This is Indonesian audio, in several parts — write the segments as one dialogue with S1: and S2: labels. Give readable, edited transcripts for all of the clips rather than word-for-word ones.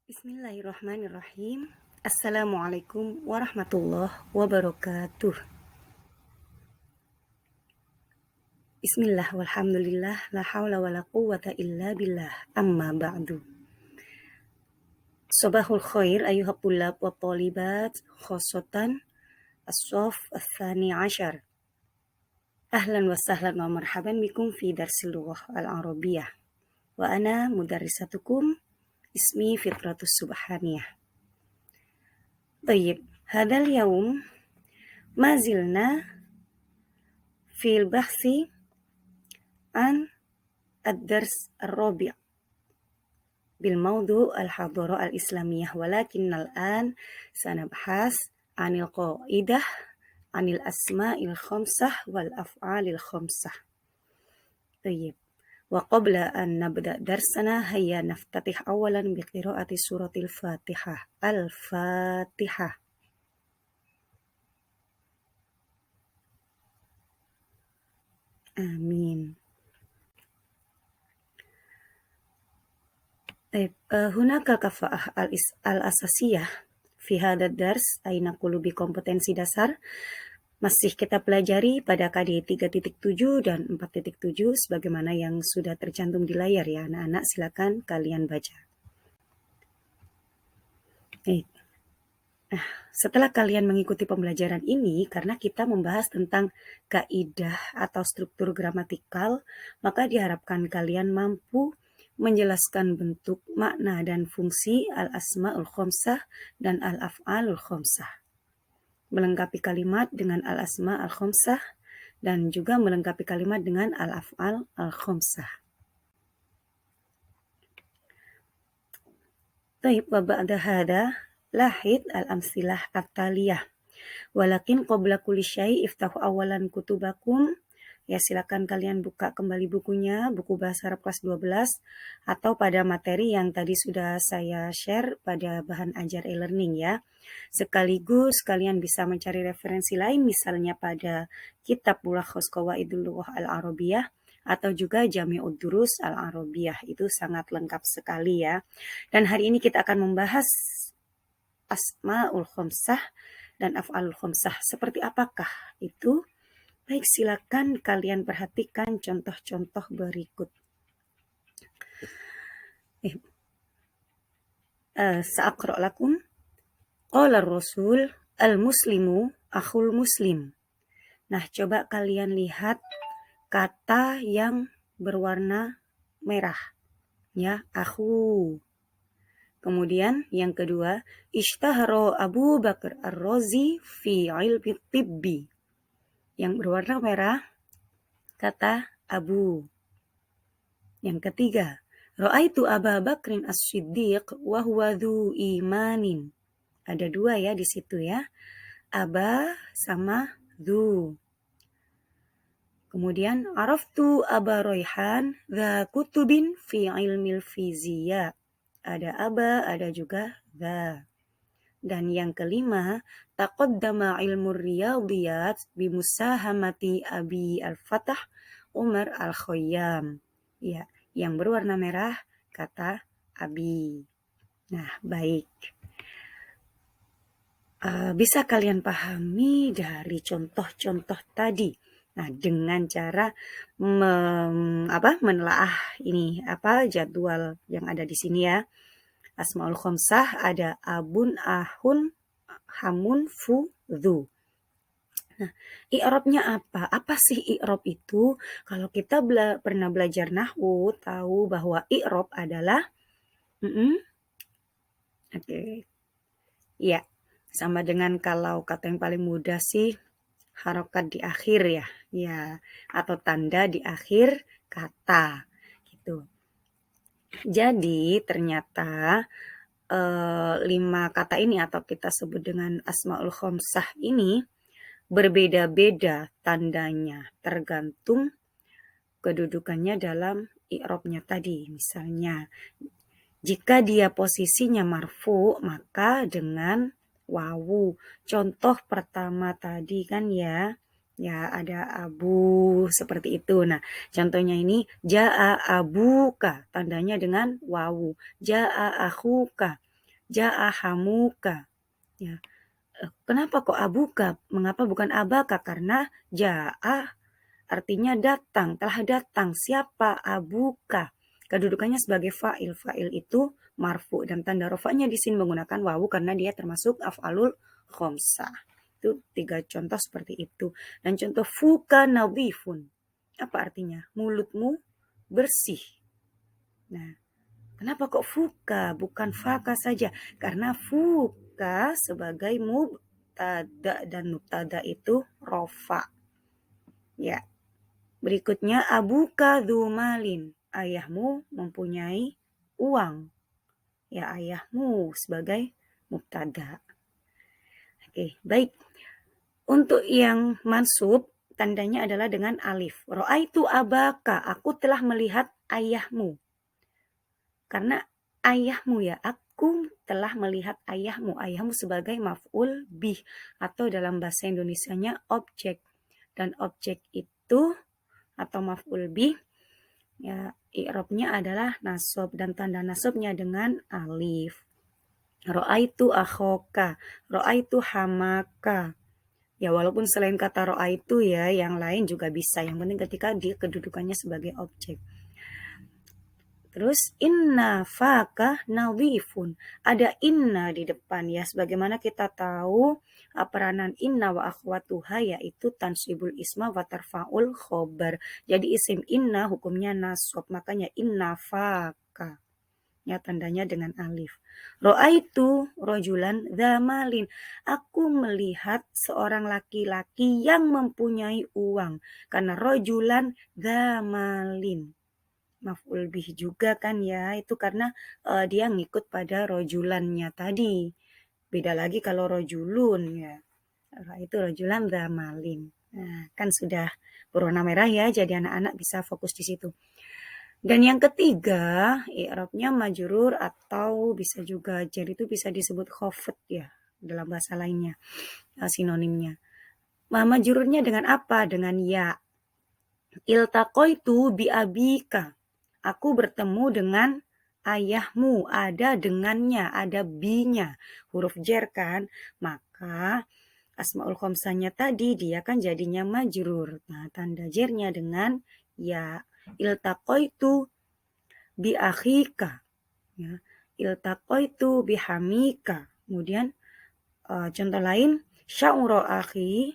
S1: Bismillahirrahmanirrahim. Assalamualaikum warahmatullahi wabarakatuh. Bismillah walhamdulillah la haula wala quwwata illa billah amma ba'du. Sabahul khair ayuhat tullab wa talibat khosotan as-shaf ats-tsani asyar. Ahlan wa sahlan wa marhaban bikum fi darsil lughah al-arabiyyah. Wa ana mudarrisatukum ismi Fitratus Subhaniyah. طيب هذا اليوم ما زلنا في البحث عن الدرس الرابع بالموضوع الحضارة الإسلامية، ولكن الآن سنبحث عن القاعدة عن الأسماء الخمسة والأفعال الخمسة. طيب، وقبل أن نبدأ درسنا هيا نفتتح أولا بقراءة سورة الفاتحة. الفاتحة. آمين. طيب، هناك الكفاءة الأساسية في هذا الدرس أي نقول بkompetensi dasar. Masih kita pelajari pada KD 3.7 dan 4.7 sebagaimana yang sudah tercantum di layar ya anak-anak, silakan kalian baca. Nah, setelah kalian mengikuti pembelajaran ini, karena kita membahas tentang kaidah atau struktur gramatikal, maka diharapkan kalian mampu menjelaskan bentuk, makna, dan fungsi al-asma'ul khomsah dan al-af'alul khomsah. Melengkapi kalimat dengan al-asma' al-khomsah dan juga melengkapi kalimat dengan al-af'al al-khomsah. Taib, wa ba'da hadha lahid al-amsilah at-taliyah. Walakin qabla kulli syai' iftahu awalan kutubakum. Ya, silakan kalian buka kembali bukunya, buku bahasa Arab kelas 12, atau pada materi yang tadi sudah saya share pada bahan ajar e-learning ya. Sekaligus kalian bisa mencari referensi lain misalnya pada kitab Mulakhos Qawaidul Lughah Al-Arabiyyah atau juga Jami'ud Durus Al-Arabiyyah. Itu sangat lengkap sekali ya. Dan hari ini kita akan membahas asma'ul khomsah dan af'alul khomsah. Seperti apakah itu? Baik, silakan kalian perhatikan contoh-contoh berikut. Sa'aqra' lakum. Qala Rasul al-muslimu akhul muslim. Nah, coba kalian lihat kata yang berwarna merah. Ya, akhu. Kemudian yang kedua, ishtahara Abu Bakar Ar-Razi fi ilmi tibbi. Yang berwarna merah, kata Abu. Yang ketiga, ra'aitu Aba Bakrin As-Siddiq wa huwa dhu imanin. Ada dua ya di situ ya. Aba sama dhu. Kemudian, araftu Aba Royhan dha kutubin fi ilmil fiziyah. Ada aba, ada juga dha. Dan yang kelima, taqaddama ilmu riyadiyat bimusahamati Abi Al-Fatah Umar Al-Khayyam. Ya, yang berwarna merah kata Abi. Nah, baik. Bisa kalian pahami dari contoh-contoh tadi. Nah, dengan cara menelaah ini jadwal yang ada di sini ya. Asmaul khomsah ada abun, ahun, hamun, fu, dhu. Nah, i'rabnya apa? Apa sih i'rab itu? Kalau kita pernah belajar nahwu, tahu bahwa i'rab adalah ya, sama dengan kalau kata yang paling mudah sih harokat di akhir ya. Ya, atau tanda di akhir kata gitu. Jadi ternyata 5 kata ini atau kita sebut dengan asmaul khomsah ini berbeda-beda tandanya tergantung kedudukannya dalam i'rabnya tadi. Misalnya jika dia posisinya marfu maka dengan wawu. Contoh pertama tadi kan ya ada abu seperti itu. Nah, contohnya ini ja'a abuka, tandanya dengan wawu. Ja'a akhuka, Ja'a hamuka. Ya. Kenapa kok abuka? Mengapa bukan abaka? Karena ja'a artinya datang, telah datang. Siapa? Abuka. Kedudukannya sebagai fa'il. Fa'il itu marfu dan tanda rofanya di sini menggunakan wawu karena dia termasuk af'alul khomsah. Itu 3 contoh seperti itu. Dan contoh fuka nadhifun. Apa artinya? Mulutmu bersih. Nah, kenapa kok fuka bukan faka saja? Karena fuka sebagai mubtada dan mubtada itu rofa. Ya. Berikutnya abuka dzumalin. Ayahmu mempunyai uang. Ya, ayahmu sebagai mubtada. Oke, baik. Untuk yang mansub tandanya adalah dengan alif. Ra'aitu abaka, aku telah melihat ayahmu. Karena ayahmu ya, aku telah melihat ayahmu. Ayahmu sebagai maf'ul bih atau dalam bahasa Indonesianya objek. Dan objek itu atau maf'ul bih ya i'rabnya adalah nasab dan tanda nasabnya dengan alif. Ra'aitu akhoka, ra'aitu hamaka. Ya walaupun selain kata ra'aitu ya, yang lain juga bisa. Yang penting ketika dia kedudukannya sebagai objek. Terus inna faka nadhifun. Ada inna di depan ya. Sebagaimana kita tahu peranan inna wa akhwatuha yaitu tansibul isma wa tarfa'ul khobar. Jadi isim inna hukumnya nasab. Makanya inna faka. Ya tandanya dengan alif. Ro'aitu rojulan dhamalin. Aku melihat seorang laki-laki yang mempunyai uang. Karena rojulan dhamalin. Maf'ul bih juga kan ya, itu karena dia ngikut pada rojulannya tadi. Beda lagi kalau rojulun ya. Itu rojulan dhamalin. Nah, kan sudah berwarna merah ya, jadi anak-anak bisa fokus di situ. Dan yang ketiga, i'rabnya majrur atau bisa juga jadi itu bisa disebut khafid ya dalam bahasa lainnya, sinonimnya. Majrurnya dengan apa? Dengan ya. Iltaqaitu bi abika. Aku bertemu dengan ayahmu, ada dengannya, ada bi-nya, huruf jer kan, maka asmaul khomsanya tadi dia kan jadinya majrur. Nah, tanda jernya dengan ya. Iltaqaitu bi akhika, ya. Iltaqaitu bi hamika. Kemudian contoh lain, sya'ura akhi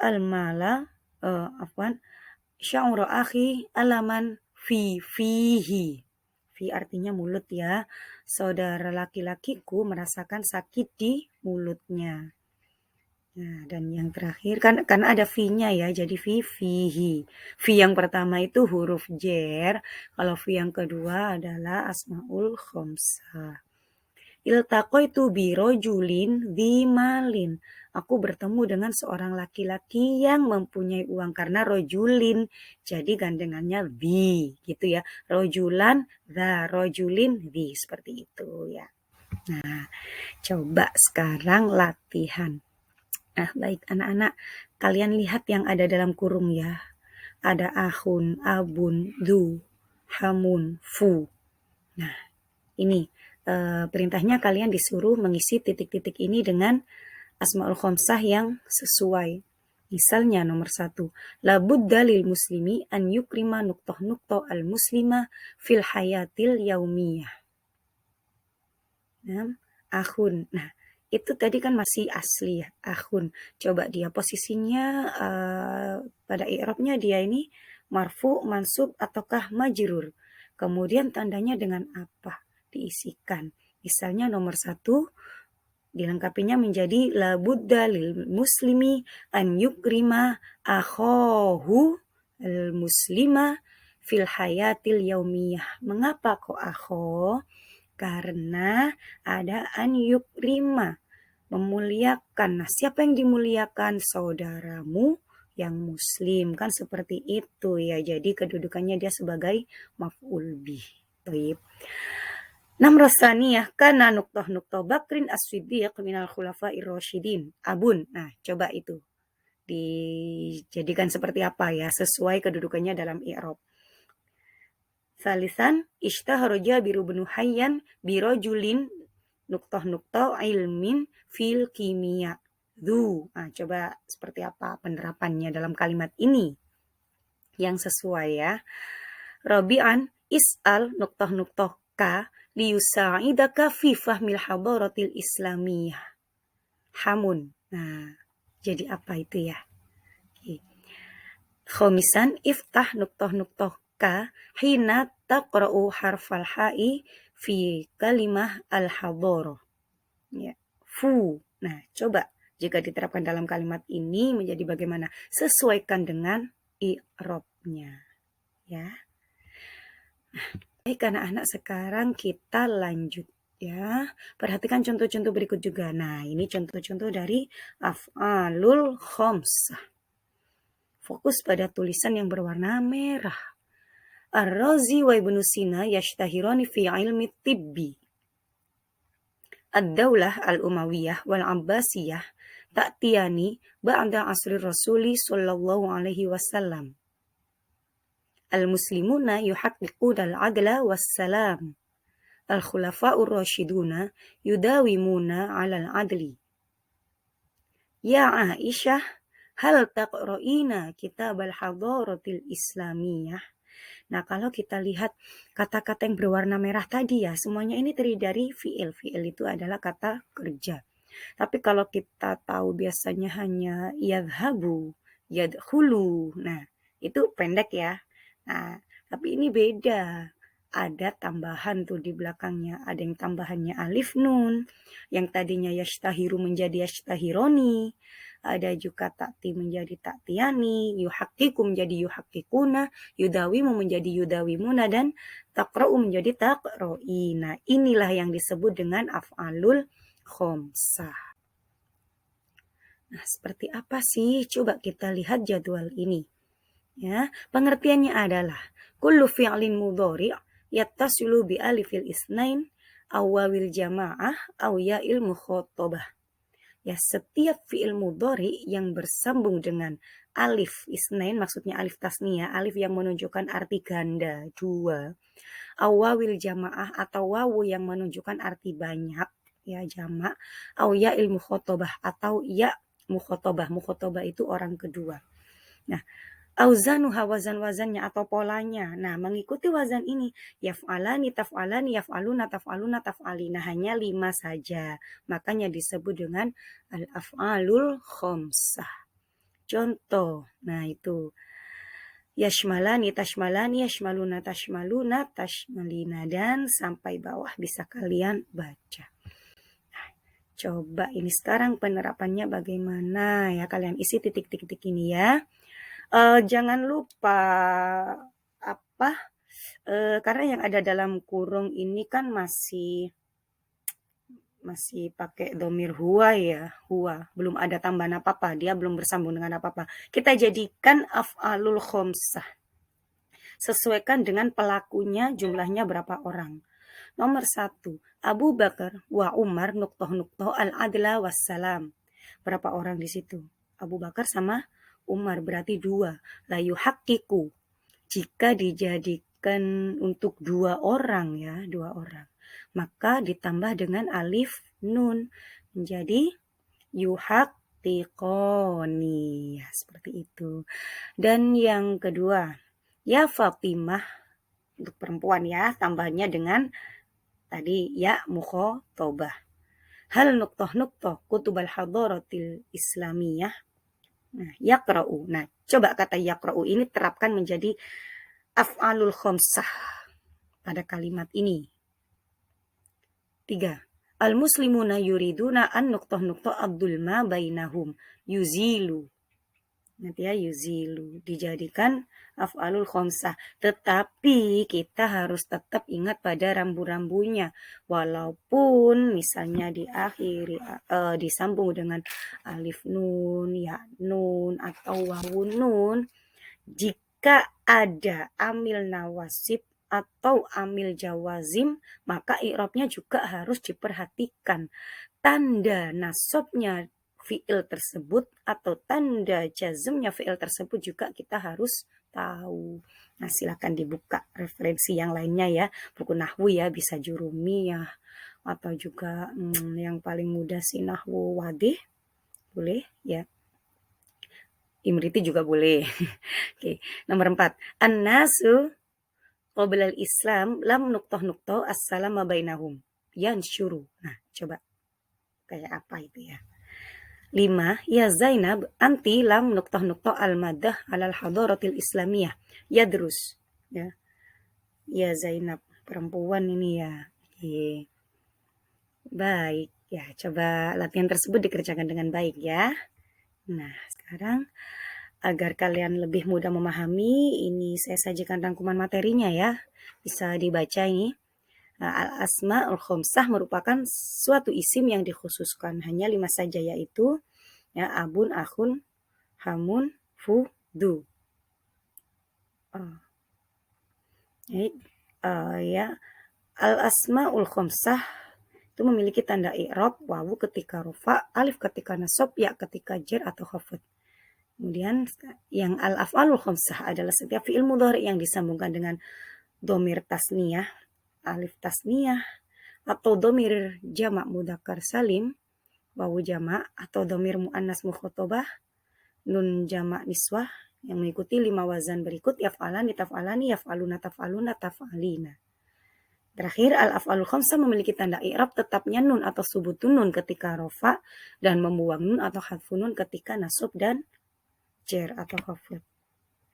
S1: al-mala, sya'ura akhi alaman fihi. Fi artinya mulut ya. Saudara laki-lakiku merasakan sakit di mulutnya. Nah, dan yang terakhir kan karena ada fi-nya ya, jadi fihi. Fi yang pertama itu huruf jer, kalau fi yang kedua adalah asmaul khomsah. Iltaqaitu bi rojulin dhimalin. Aku bertemu dengan seorang laki-laki yang mempunyai uang karena rojulin. Jadi gandengannya bi gitu ya. Rojulan, rojulin, bi seperti itu ya. Nah, coba sekarang latihan. Nah, baik anak-anak, kalian lihat yang ada dalam kurung ya. Ada ahun, abun, du, hamun, fu. Nah, ini perintahnya kalian disuruh mengisi titik-titik ini dengan asmaul khomsah yang sesuai. Misalnya nomor 1, labudda lil muslimi an yukrima nuktoh al muslima fil hayatil yaumiyah. Nah, ahun. Nah, itu tadi kan masih asli ya, ahun. Coba dia posisinya pada i'rabnya dia ini marfu, mansub ataukah majrur. Kemudian tandanya dengan apa? Diisikan. Misalnya nomor 1 dilengkapinya menjadi labudda lil muslimi an yukrima akhohu al muslima fil hayatil yaumiyah. Mengapa kok akho? Karena ada an yukrima, memuliakan. Nah, siapa yang dimuliakan? Saudaramu yang muslim, kan seperti itu ya. Jadi kedudukannya dia sebagai maf'ul bih. Baik. Namrah saniyah kana nuktoh bakrin as-siddiq minal khulafa'ir rasyidin. Abun. Nah, coba itu dijadikan seperti apa ya sesuai kedudukannya dalam i'rab. Salisan ishtahara Jabiru bin Hayyan birojulin nuqtah-nuqtah ilmin fil kimia. Dhu. Nah, coba seperti apa penerapannya dalam kalimat ini yang sesuai ya. Rabi'an is'al nuqtah-nuqtah ka liyusa'idaka fi fahmil hadaratil islamiyah. Hamun. Nah, jadi apa itu ya? Khomisan iftah nuqtah-nuqtah ka hina taqra'u harfal ha'i fi kalimah al-hadharah. Ya. Fu. Nah, coba jika diterapkan dalam kalimat ini menjadi bagaimana? Sesuaikan dengan i'rabnya. Ya. Baik anak-anak, sekarang kita lanjut ya. Perhatikan contoh-contoh berikut juga. Nah, ini contoh-contoh dari af'alul khamsah. Fokus pada tulisan yang berwarna merah. Ar-Razi wa Ibnu Sina yashtahirani fi ilmi tibbi. Ad-Daulah al-Umayyah wal Abbasiyah ta'tiyani ba'da asri Rasuli sallallahu alaihi wasallam. Al-Muslimuna yuhaqqiquna al-adla was-salam. Al-Khulafa'ur Rasyiduna yudawimuna 'alal adli. Ya Aisyah, hal taqra'ina kitab al-hadaratil islamiyah. Nah, kalau kita lihat kata-kata yang berwarna merah tadi ya, semuanya ini terdiri dari fi'il. Fi'il itu adalah kata kerja. Tapi kalau kita tahu biasanya hanya yadhabu, yadkhulu. Nah, itu pendek ya. Nah, tapi ini beda. Ada tambahan tuh di belakangnya. Ada yang tambahannya alif nun. Yang tadinya yashtahiru menjadi yashtahironi. Ada juga ta'ti menjadi ta'tiyani. Yuhaqqiqu menjadi yuhaqqiquna. Yudawimu menjadi yudawimuna. Dan taqra'u menjadi taqra'ina. Inilah yang disebut dengan af'alul khamsah. Nah, seperti apa sih? Coba kita lihat jadwal ini. Ya, pengertiannya adalah kullu fi'lin mudhari' yattasilu bi alifil isnain aw wawil jamaah aw ya'il mukhatabah. Ya, setiap fi'il mudhari yang bersambung dengan alif isnain, maksudnya alif tasniyah, alif yang menunjukkan arti ganda, dua, aw wawil jamaah atau wawu yang menunjukkan arti banyak, ya jamak, aw ya'il mukhatabah atau ya mukhatabah. Mukhatabah itu orang kedua. Nah, auzanuha wazan-wazannya atau polanya. Nah, mengikuti wazan ini yaf'alani, taf'alani, yaf'aluna, taf'aluna, taf'alina, hanya 5 saja. Makanya disebut dengan al-af'alul khamsah. Contoh, nah itu yashmalani, tashmalani, yashmaluna, tashmaluna, tashmalina, dan sampai bawah bisa kalian baca. Nah, coba ini sekarang penerapannya bagaimana ya, kalian isi titik-titik ini ya. Jangan lupa apa? Karena yang ada dalam kurung ini kan masih pakai domir huwa ya, huwa. Belum ada tambahan apa-apa, dia belum bersambung dengan apa-apa. Kita jadikan af'alul khamsah. Sesuaikan dengan pelakunya, jumlahnya berapa orang. Nomor 1, Abu Bakar wa Umar nuqtoh al-adla wassalam. Berapa orang di situ? Abu Bakar sama Umar, berarti 2. La yuhaqqiqu. Jika dijadikan untuk 2 orang ya, 2 orang. Maka ditambah dengan alif nun menjadi yuhaqqiqoni. Ya, seperti itu. Dan yang kedua, ya Fatimah untuk perempuan ya, tambahnya dengan tadi ya mukhatabah. Hal nuqtoh kutubal hadaratil islamiyah. Nah, yaqra'u. Nah, coba kata yaqra'u ini terapkan menjadi af'alul khamsah pada kalimat ini. 3. Al-muslimuna yuriduna an nuqtoh abdul ma bainahum yuzilu. Nanti ya yuzilu dijadikan af'alul khamsah. Tetapi kita harus tetap ingat pada rambu-rambunya. Walaupun misalnya diakhiri disambung dengan alif nun, ya nun atau wawu nun, jika ada amil nawasib atau amil jawazim, maka i'rabnya juga harus diperhatikan. Tanda nasabnya fi'il tersebut atau tanda jazmnya fi'il tersebut juga kita harus tahu. Nah, silakan dibuka referensi yang lainnya ya, buku nahwu ya, bisa Jurumiyah, atau juga yang paling mudah sih nahwu wadih, boleh ya. Imriti juga boleh. Oke, nomor 4. An-nasu qabla al-Islam lam nuqtah as-salam bainahum yansyuru. Nah, coba kayak apa itu ya? 5. Ya Zainab, anti lam nuqtah al-madah alal hadaratil islamiyah yadrus. Ya. Ya Zainab, perempuan ini ya. Oke. Baik, ya coba latihan tersebut dikerjakan dengan baik ya. Nah, sekarang agar kalian lebih mudah memahami, ini saya sajikan rangkuman materinya ya. Bisa dibaca ini. Nah, al-asma'ul khomsah merupakan suatu isim yang dikhususkan. Hanya 5 saja, yaitu ya, abun, akhun, hamun, fu, du. Ya, al-asma'ul khomsah itu memiliki tanda i'rab, wawu ketika rofa, alif ketika nasab, ya ketika jer atau khafad. Kemudian yang al-af'alul khamsah adalah setiap fi'il mudhari yang disambungkan dengan domir tasniyah, alif tasniyah, atau domir jamak mudzakkar salim, wawu jamak, atau domir muannas mukhatabah, nun jamak niswah, yang mengikuti 5 wazan berikut yaf'alani, taf'alani, yaf'aluna, taf'aluna, taf'alina. Terakhir, al-af'alul khamsah memiliki tanda i'rab tetapnya nun atau subutun nun ketika rofa dan membuang nun atau hadfun nun ketika nasab dan jer atau khafid.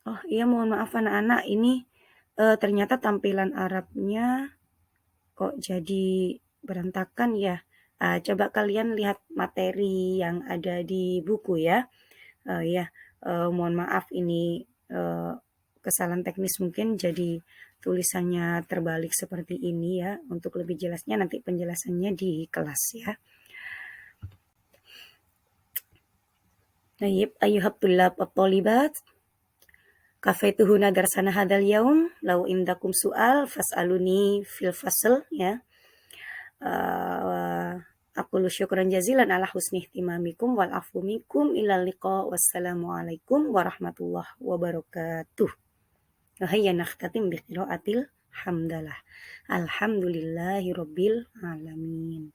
S1: Oh iya, mohon maaf anak-anak, ini ternyata tampilan Arabnya kok jadi berantakan ya. Coba kalian lihat materi yang ada di buku ya. Mohon maaf, ini kesalahan teknis mungkin jadi tulisannya terbalik seperti ini ya. Untuk lebih jelasnya nanti penjelasannya di kelas ya. Tayyib, ayyuhab tullab at-talibat, kafaytuhuna darsana hadal yaum, lau indakum su'al fas'aluni fil fasl ya. Aqulu syukran jazilan ala husni ihtimamikum wal afu minkum ilal liqa, wassalamualaikum warahmatullahi wabarakatuh. Hayya nakhtatim bi qiraatil hamdalah. Alhamdulillahi rabbil alamin.